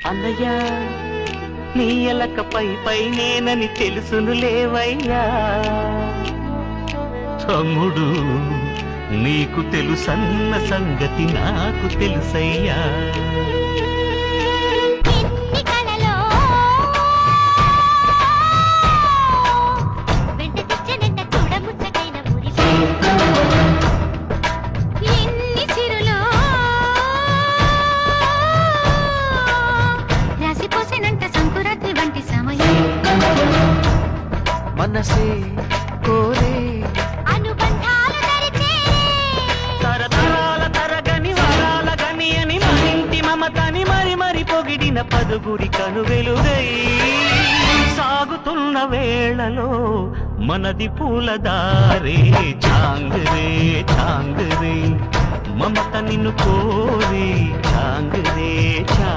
అన్నయ్య నీ ఎలక పై నేనని తెలుసును లేవయ్యా. తమ్ముడు నీకు తెలుసన్న సంగతి నాకు తెలుసయ్యా. మనసే కోరే అనుబంధాలు తరిచే తరతరాల తరగని వరాల గని అని మనింటి మమతని మరి పొగిడిన పదుగురి కనువెలుగై సాగుతున్న వేళలో మనది పూలదారే చాంగరే చాంగరే మమత నిన్ను కోరే చాంగరే చా